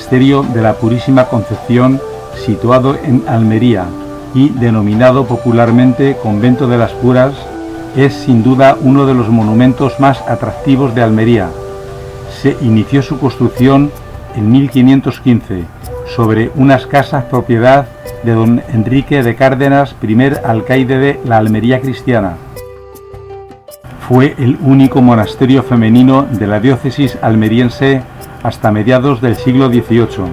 Monasterio de la Purísima Concepción, situado en Almería y denominado popularmente Convento de las Puras, es sin duda uno de los monumentos más atractivos de Almería. Se inició su construcción en 1515 sobre unas casas propiedad de don Enrique de Cárdenas, primer alcaide de la Almería cristiana. Fue el único monasterio femenino de la diócesis almeriense hasta mediados del siglo XVIII.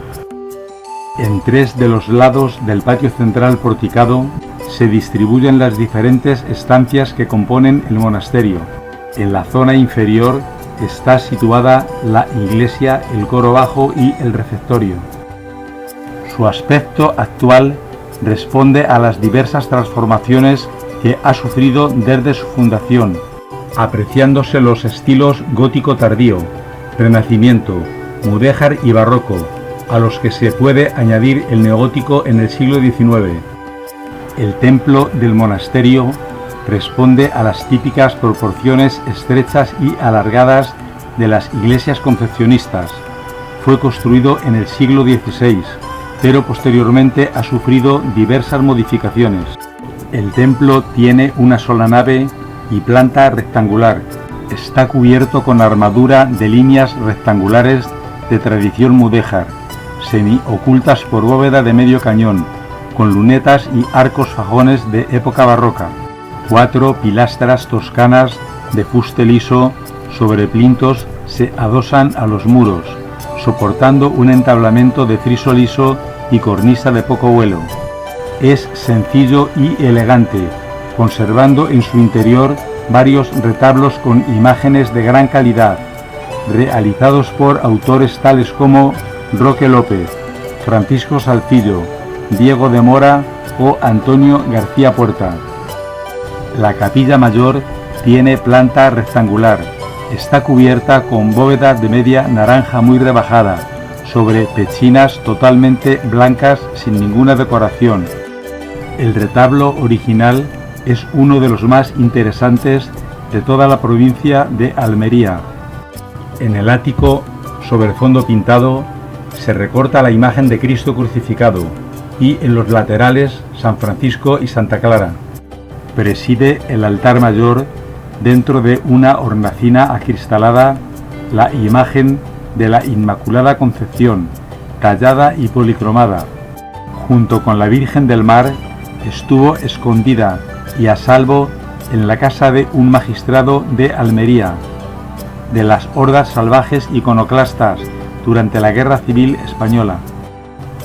En 3 de los lados del patio central porticado se distribuyen las diferentes estancias que componen el monasterio. En la zona inferior está situada la iglesia, el coro bajo y el refectorio. Su aspecto actual responde a las diversas transformaciones que ha sufrido desde su fundación, apreciándose los estilos gótico tardío, renacimiento, mudéjar y barroco, a los que se puede añadir el neogótico en el siglo XIX. El templo del monasterio responde a las típicas proporciones estrechas y alargadas de las iglesias concepcionistas. Fue construido en el siglo XVI, pero posteriormente ha sufrido diversas modificaciones. El templo tiene una sola nave y planta rectangular. Está cubierto con armadura de líneas rectangulares de tradición mudéjar, semi-ocultas por bóveda de medio cañón, con lunetas y arcos fajones de época barroca. 4 pilastras toscanas de fuste liso sobre plintos se adosan a los muros, soportando un entablamento de friso liso y cornisa de poco vuelo. Es sencillo y elegante, conservando en su interior varios retablos con imágenes de gran calidad, realizados por autores tales como Roque López, Francisco Salcillo, Diego de Mora o Antonio García Puerta. La capilla mayor tiene planta rectangular, está cubierta con bóveda de media naranja muy rebajada, sobre pechinas totalmente blancas sin ninguna decoración. El retablo original es uno de los más interesantes de toda la provincia de Almería. En el ático, sobre el fondo pintado, se recorta la imagen de Cristo crucificado y en los laterales San Francisco y Santa Clara. Preside el altar mayor, dentro de una hornacina acristalada, la imagen de la Inmaculada Concepción, tallada y policromada. Junto con la Virgen del Mar, estuvo escondida y a salvo en la casa de un magistrado de Almería, de las hordas salvajes iconoclastas durante la Guerra Civil Española.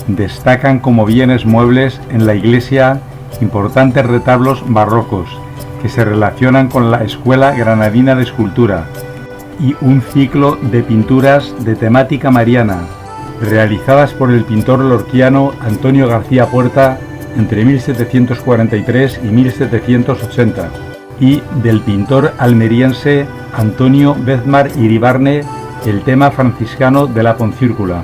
Destacan como bienes muebles en la iglesia importantes retablos barrocos que se relacionan con la Escuela Granadina de Escultura y un ciclo de pinturas de temática mariana, realizadas por el pintor lorquiano Antonio García Puerta entre 1743 y 1780, y del pintor almeriense Antonio Bezmar Iribarne el tema franciscano de la Poncírcula.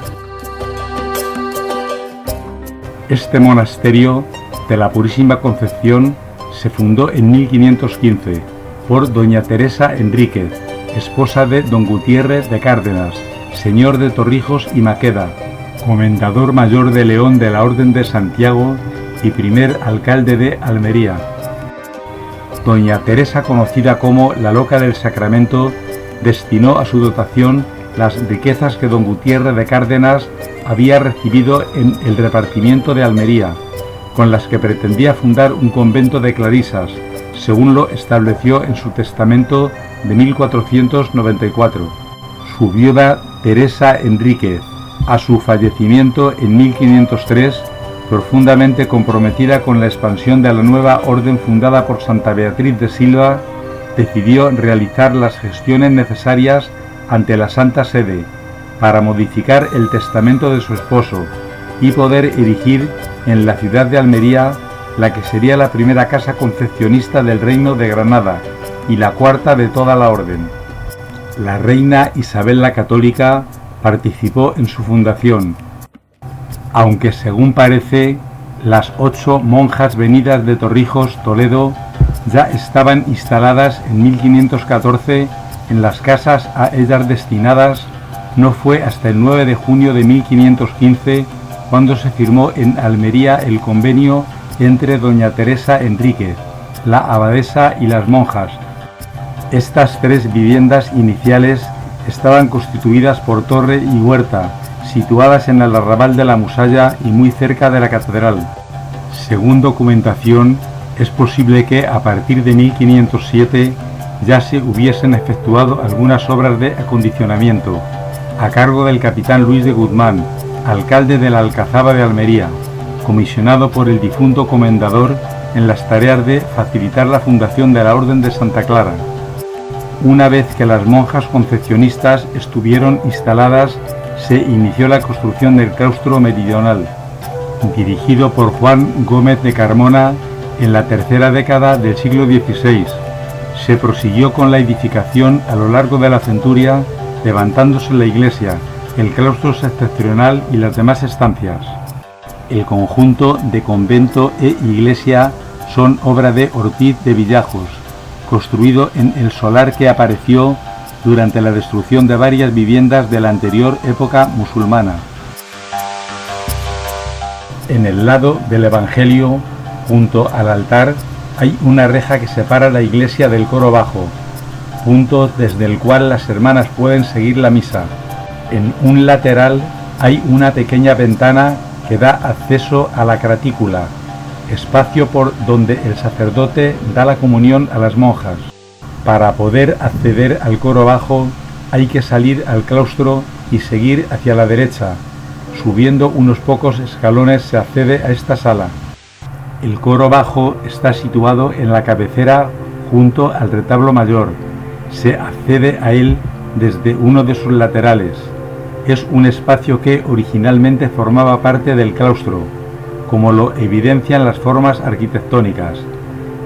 Este monasterio de la Purísima Concepción se fundó en 1515 por doña Teresa Enríquez, esposa de don Gutiérrez de Cárdenas, señor de Torrijos y Maqueda, comendador mayor de León de la Orden de Santiago y primer alcalde de Almería. Doña Teresa, conocida como la Loca del Sacramento, destinó a su dotación las riquezas que don Gutiérrez de Cárdenas había recibido en el repartimiento de Almería, con las que pretendía fundar un convento de clarisas, según lo estableció en su testamento de 1494. Su viuda Teresa Enríquez, a su fallecimiento en 1503, profundamente comprometida con la expansión de la nueva orden fundada por Santa Beatriz de Silva, decidió realizar las gestiones necesarias ante la Santa Sede para modificar el testamento de su esposo y poder erigir en la ciudad de Almería la que sería la primera casa concepcionista del Reino de Granada y la cuarta de toda la orden. La reina Isabel la Católica participó en su fundación, aunque según parece las 8 monjas venidas de Torrijos, Toledo, ya estaban instaladas en 1514 en las casas a ellas destinadas No fue hasta el 9 de junio de 1515 cuando se firmó en Almería el convenio entre doña Teresa Enríquez, la abadesa y las monjas. Estas tres viviendas iniciales estaban constituidas por torre y huerta, situadas en el arrabal de la Musalla y muy cerca de la catedral. Según documentación, es posible que a partir de 1507 ya se hubiesen efectuado algunas obras de acondicionamiento, a cargo del capitán Luis de Guzmán, alcalde de la Alcazaba de Almería, comisionado por el difunto comendador en las tareas de facilitar la fundación de la Orden de Santa Clara. Una vez que las monjas concepcionistas estuvieron instaladas, se inició la construcción del claustro meridional, dirigido por Juan Gómez de Carmona en la tercera década del siglo XVI. Se prosiguió con la edificación a lo largo de la centuria, levantándose la iglesia, el claustro septentrional y las demás estancias. El conjunto de convento e iglesia son obra de Ortiz de Villajos, construido en el solar que apareció durante la destrucción de varias viviendas de la anterior época musulmana. En el lado del Evangelio, junto al altar, hay una reja que separa la iglesia del coro bajo, punto desde el cual las hermanas pueden seguir la misa. En un lateral hay una pequeña ventana que da acceso a la cratícula, espacio por donde el sacerdote da la comunión a las monjas. Para poder acceder al coro bajo hay que salir al claustro y seguir hacia la derecha. Subiendo unos pocos escalones se accede a esta sala. El coro bajo está situado en la cabecera junto al retablo mayor. Se accede a él desde uno de sus laterales. Es un espacio que originalmente formaba parte del claustro, como lo evidencian las formas arquitectónicas.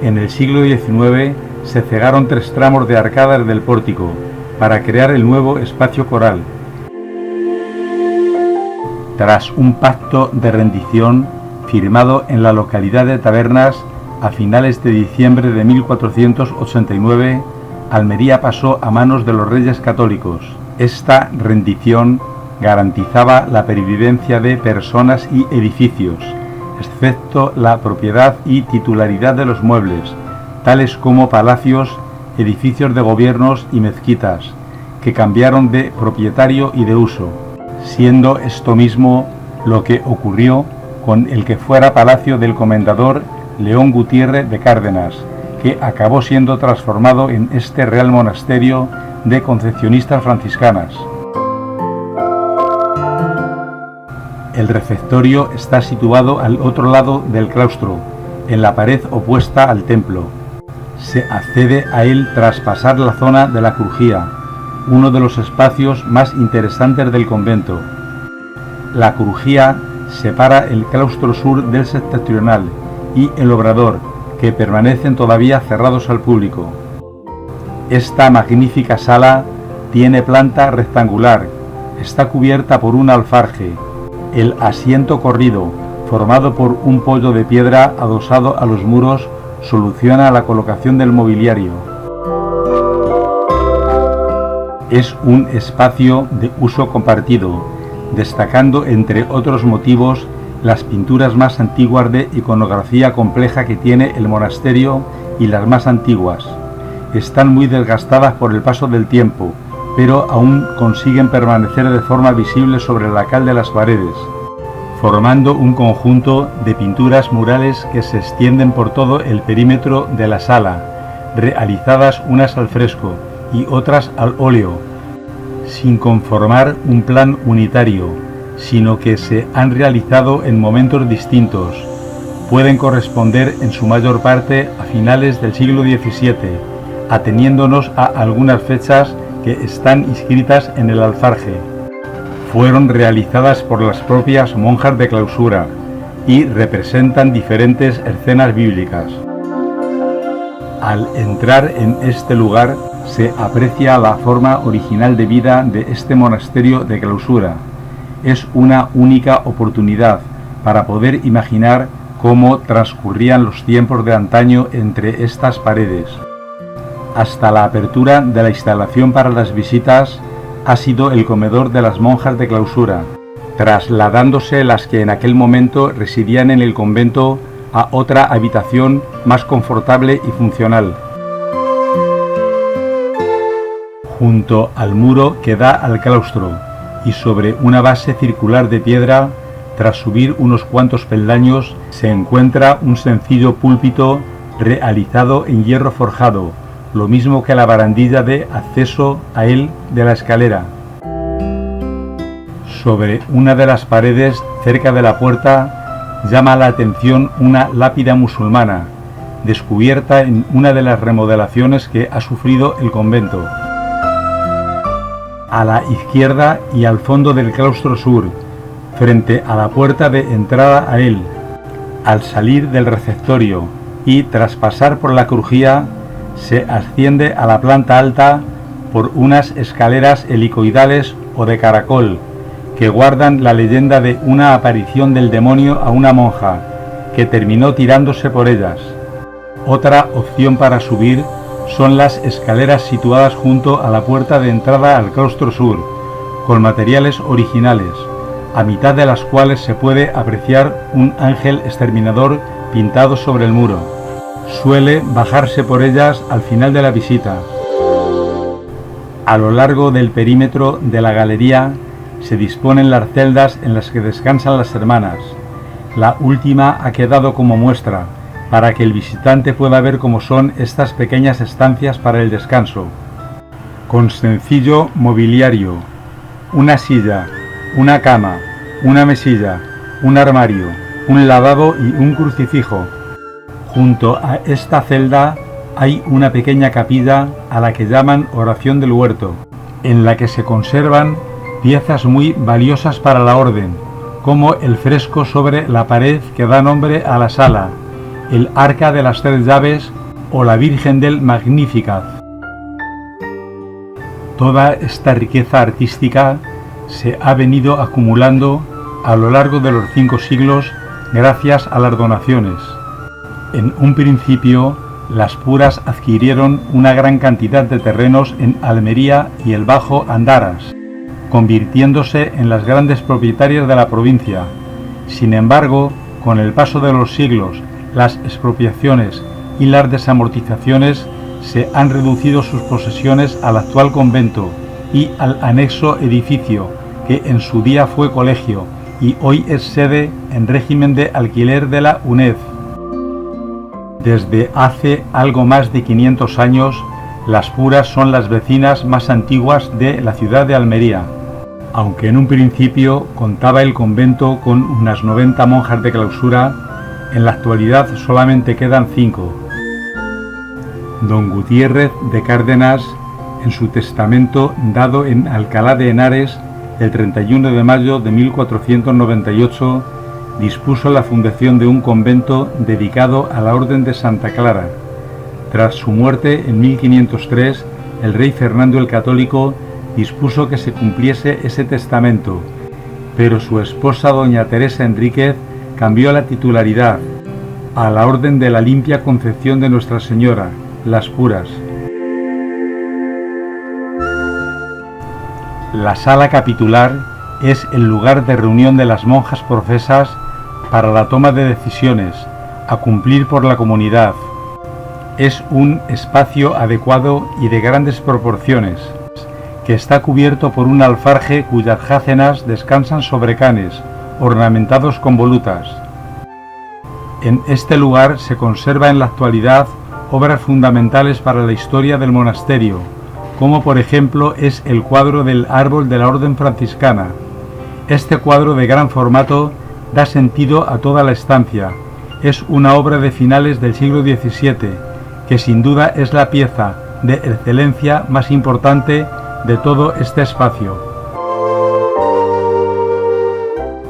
En el siglo XIX se cegaron 3 tramos de arcadas del pórtico para crear el nuevo espacio coral. Tras un pacto de rendición firmado en la localidad de Tabernas a finales de diciembre de 1489, Almería pasó a manos de los Reyes Católicos. Esta rendición garantizaba la pervivencia de personas y edificios, excepto la propiedad y titularidad de los muebles, tales como palacios, edificios de gobiernos y mezquitas, que cambiaron de propietario y de uso, siendo esto mismo lo que ocurrió con el que fuera palacio del comendador León Gutiérrez de Cárdenas, que acabó siendo transformado en este Real Monasterio de Concepcionistas Franciscanas. El refectorio está situado al otro lado del claustro, en la pared opuesta al templo. Se accede a él tras pasar la zona de la crujía, uno de los espacios más interesantes del convento. La crujía separa el claustro sur del septentrional y el obrador, que permanecen todavía cerrados al público. Esta magnífica sala tiene planta rectangular, está cubierta por un alfarje. El asiento corrido, formado por un poyo de piedra adosado a los muros, soluciona la colocación del mobiliario. Es un espacio de uso compartido, destacando entre otros motivos las pinturas más antiguas de iconografía compleja que tiene el monasterio y las más antiguas. Están muy desgastadas por el paso del tiempo, pero aún consiguen permanecer de forma visible sobre la cal de las paredes, formando un conjunto de pinturas murales que se extienden por todo el perímetro de la sala, realizadas unas al fresco y otras al óleo, sin conformar un plan unitario, sino que se han realizado en momentos distintos. Pueden corresponder en su mayor parte a finales del siglo XVII, ateniéndonos a algunas fechas que están inscritas en el alfarje. Fueron realizadas por las propias monjas de clausura y representan diferentes escenas bíblicas. Al entrar en este lugar se aprecia la forma original de vida de este monasterio de clausura. Es una única oportunidad para poder imaginar cómo transcurrían los tiempos de antaño entre estas paredes. Hasta la apertura de la instalación para las visitas ha sido el comedor de las monjas de clausura, trasladándose las que en aquel momento residían en el convento a otra habitación más confortable y funcional. Junto al muro que da al claustro y sobre una base circular de piedra, tras subir unos cuantos peldaños, se encuentra un sencillo púlpito realizado en hierro forjado, lo mismo que la barandilla de acceso a él de la escalera. Sobre una de las paredes, cerca de la puerta, llama la atención una lápida musulmana, descubierta en una de las remodelaciones que ha sufrido el convento. A la izquierda y al fondo del claustro sur, frente a la puerta de entrada a él, al salir del receptorio y tras pasar por la crujía, se asciende a la planta alta por unas escaleras helicoidales o de caracol, que guardan la leyenda de una aparición del demonio a una monja, que terminó tirándose por ellas. Otra opción para subir son las escaleras situadas junto a la puerta de entrada al claustro sur, con materiales originales, a mitad de las cuales se puede apreciar un ángel exterminador pintado sobre el muro. Suele bajarse por ellas al final de la visita. A lo largo del perímetro de la galería se disponen las celdas en las que descansan las hermanas. La última ha quedado como muestra, para que el visitante pueda ver cómo son estas pequeñas estancias para el descanso, con sencillo mobiliario, una silla, una cama, una mesilla, un armario, un lavabo y un crucifijo. Junto a esta celda hay una pequeña capilla a la que llaman oración del huerto, en la que se conservan piezas muy valiosas para la orden, como el fresco sobre la pared que da nombre a la sala, el arca de las 3 llaves o la Virgen del Magnificat. Toda esta riqueza artística se ha venido acumulando a lo largo de los 5 siglos gracias a las donaciones. En un principio, las Puras adquirieron una gran cantidad de terrenos en Almería y el Bajo Andaras, convirtiéndose en las grandes propietarias de la provincia. Sin embargo, con el paso de los siglos, las expropiaciones y las desamortizaciones se han reducido sus posesiones al actual convento y al anexo edificio, que en su día fue colegio y hoy es sede en régimen de alquiler de la UNED. Desde hace algo más de 500 años, las Puras son las vecinas más antiguas de la ciudad de Almería. Aunque en un principio contaba el convento con unas 90 monjas de clausura, en la actualidad solamente quedan 5. Don Gutiérrez de Cárdenas, en su testamento dado en Alcalá de Henares el 31 de mayo de 1498, dispuso la fundación de un convento dedicado a la Orden de Santa Clara. Tras su muerte en 1503, el rey Fernando el Católico dispuso que se cumpliese ese testamento, pero su esposa doña Teresa Enríquez cambió la titularidad a la Orden de la Limpia Concepción de Nuestra Señora, las Puras. La sala capitular es el lugar de reunión de las monjas profesas para la toma de decisiones a cumplir por la comunidad. Es un espacio adecuado y de grandes proporciones, que está cubierto por un alfarje cuyas jácenas descansan sobre canes, ornamentados con volutas. En este lugar se conserva en la actualidad obras fundamentales para la historia del monasterio, como por ejemplo es el cuadro del árbol de la Orden Franciscana. Este cuadro de gran formato da sentido a toda la estancia. Es una obra de finales del siglo XVII, que sin duda es la pieza de excelencia más importante de todo este espacio.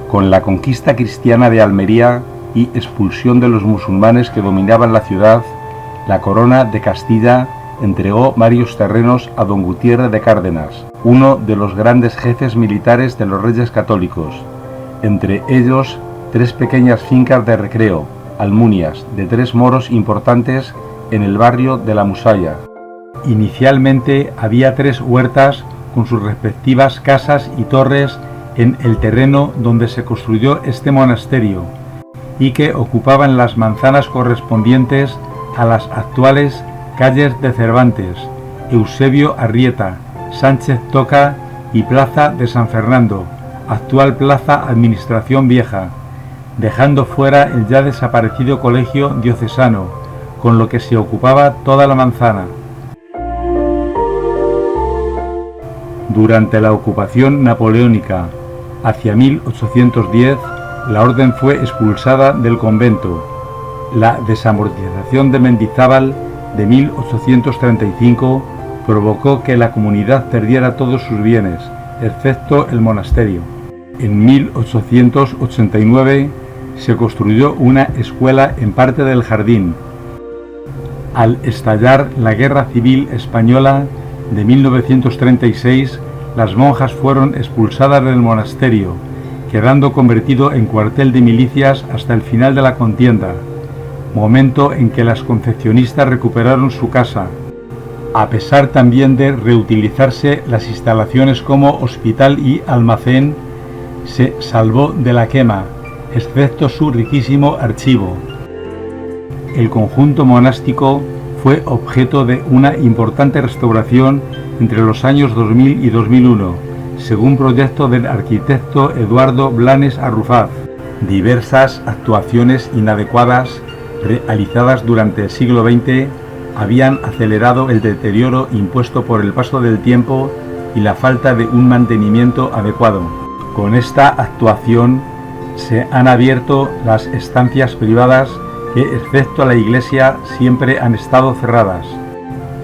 Con la conquista cristiana de Almería y expulsión de los musulmanes que dominaban la ciudad, la corona de Castilla entregó varios terrenos a don Gutiérrez de Cárdenas, uno de los grandes jefes militares de los reyes católicos, entre ellos 3 pequeñas fincas de recreo, almunias, de 3 moros importantes en el barrio de la Musaya. Inicialmente había 3 huertas con sus respectivas casas y torres en el terreno donde se construyó este monasterio y que ocupaban las manzanas correspondientes a las actuales calles de Cervantes, Eusebio Arrieta, Sánchez Toca y Plaza de San Fernando, actual Plaza Administración Vieja, dejando fuera el ya desaparecido Colegio Diocesano, con lo que se ocupaba toda la manzana. Durante la ocupación napoleónica, hacia 1810, la orden fue expulsada del convento. La desamortización de Mendizábal de 1835 provocó que la comunidad perdiera todos sus bienes, excepto el monasterio. En 1889 se construyó una escuela en parte del jardín. Al estallar la Guerra Civil Española de 1936, las monjas fueron expulsadas del monasterio, quedando convertido en cuartel de milicias hasta el final de la contienda, momento en que las concepcionistas recuperaron su casa, a pesar también de reutilizarse las instalaciones como hospital y almacén. Se salvó de la quema, excepto su riquísimo archivo. El conjunto monástico fue objeto de una importante restauración entre los años 2000 y 2001, según proyecto del arquitecto Eduardo Blanes Arrufat. Diversas actuaciones inadecuadas realizadas durante el siglo XX habían acelerado el deterioro impuesto por el paso del tiempo y la falta de un mantenimiento adecuado. Con esta actuación se han abierto las estancias privadas que, excepto la iglesia, siempre han estado cerradas,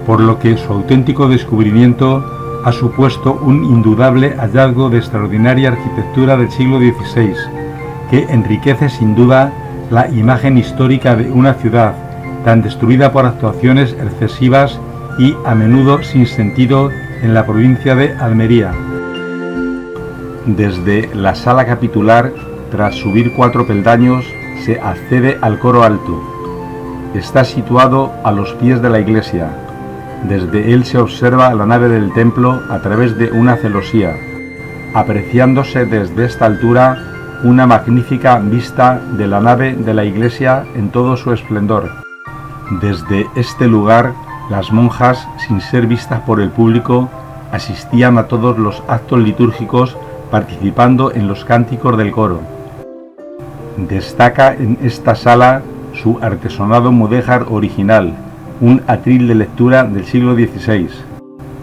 por lo que su auténtico descubrimiento ha supuesto un indudable hallazgo de extraordinaria arquitectura del siglo XVI, que enriquece sin duda la imagen histórica de una ciudad tan destruida por actuaciones excesivas y a menudo sin sentido en la provincia de Almería. Desde la sala capitular, tras subir 4 peldaños, se accede al coro alto. Está situado a los pies de la iglesia. Desde él se observa la nave del templo a través de una celosía, apreciándose desde esta altura una magnífica vista de la nave de la iglesia en todo su esplendor. Desde este lugar, las monjas, sin ser vistas por el público, asistían a todos los actos litúrgicos, participando en los cánticos del coro. Destaca en esta sala su artesonado mudéjar original, un atril de lectura del siglo XVI,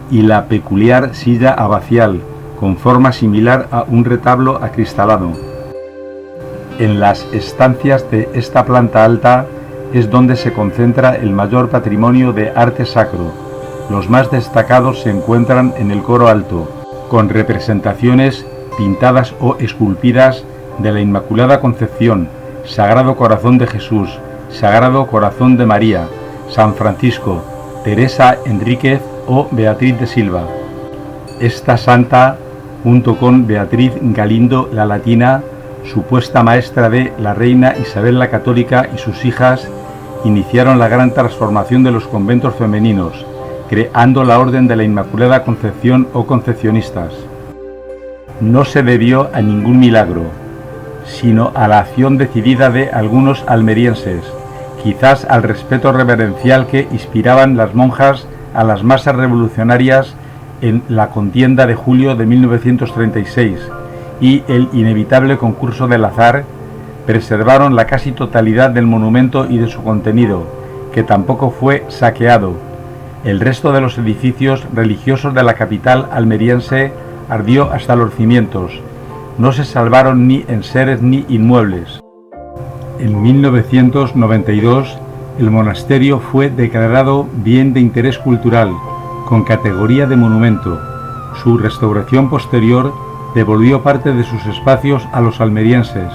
y la peculiar silla abacial, con forma similar a un retablo acristalado. En las estancias de esta planta alta es donde se concentra el mayor patrimonio de arte sacro. Los más destacados se encuentran en el coro alto, con representaciones pintadas o esculpidas de la Inmaculada Concepción, Sagrado Corazón de Jesús, Sagrado Corazón de María, San Francisco, Teresa Enríquez o Beatriz de Silva. Esta santa, junto con Beatriz Galindo la Latina, supuesta maestra de la reina Isabel la Católica, y sus hijas, iniciaron la gran transformación de los conventos femeninos, creando la Orden de la Inmaculada Concepción o concepcionistas. No se debió a ningún milagro, sino a la acción decidida de algunos almerienses, quizás al respeto reverencial que inspiraban las monjas a las masas revolucionarias en la contienda de julio de 1936 y el inevitable concurso del azar, preservaron la casi totalidad del monumento y de su contenido, que tampoco fue saqueado. El resto de los edificios religiosos de la capital almeriense ardió hasta los cimientos. No se salvaron ni enseres ni inmuebles. En 1992, el monasterio fue declarado Bien de Interés Cultural, con categoría de monumento. Su restauración posterior devolvió parte de sus espacios a los almerienses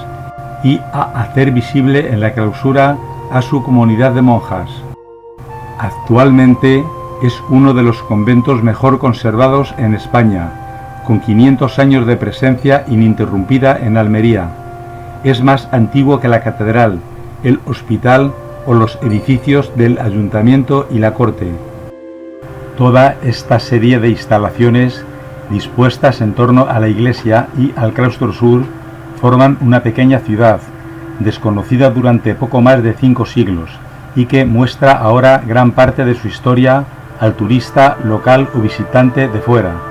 y a hacer visible en la clausura a su comunidad de monjas. Actualmente es uno de los conventos mejor conservados en España, con 500 años de presencia ininterrumpida en Almería. Es más antiguo que la catedral, el hospital o los edificios del ayuntamiento y la corte. Toda esta serie de instalaciones dispuestas en torno a la iglesia y al claustro sur, forman una pequeña ciudad, desconocida durante poco más de 5 siglos, y que muestra ahora gran parte de su historia al turista local o visitante de fuera.